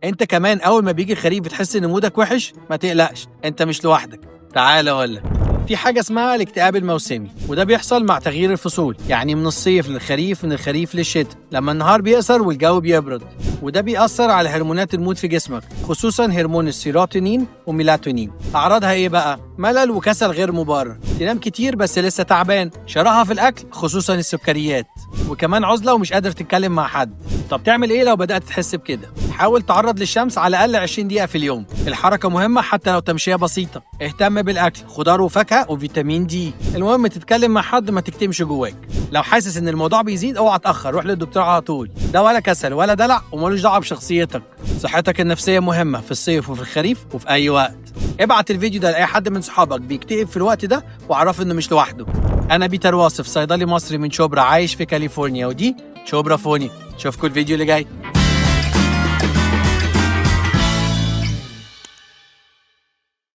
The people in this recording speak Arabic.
انت كمان اول ما بيجي الخريف بتحس ان مودك وحش؟ ما تقلقش، انت مش لوحدك. تعال اقول لك، في حاجة اسمها الاكتئاب الموسمي، وده بيحصل مع تغيير الفصول، يعني من الصيف للخريف، من الخريف للشتاء، لما النهار بيقصر والجو بيبرد، وده بيأثر على هرمونات المود في جسمك، خصوصا هرمون السيروتونين وميلاتونين. أعراضها إيه بقى؟ ملل وكسل غير مبرر، تنام كتير بس لسه تعبان، شراهة في الأكل خصوصا السكريات، وكمان عزلة ومش قادر تتكلم مع حد. طب تعمل إيه لو بدأت تحس بكده؟ حاول تعرض للشمس على الأقل 20 دقيقة في اليوم، الحركة مهمة حتى لو تمشية بسيطة، اهتم بالأكل، خضار وفاكهة وفيتامين دي، المهم تتكلم مع حد، ما تكتمش جواك. لو حاسس ان الموضوع بيزيد اوعى تأخر، روح للدكتور على طول، ده ولا كسل ولا دلع ومالوش دعوة بشخصيتك. صحتك النفسية مهمة في الصيف وفي الخريف وفي أي وقت. ابعت الفيديو ده لأي حد من صحابك بيكتئب في الوقت ده وعرف انه مش لوحده. أنا بيتر واصف، صيدلي مصري من شبرا عايش في كاليفورنيا، ودي شبرا فوني. اشوفكم الفيديو اللي جاي.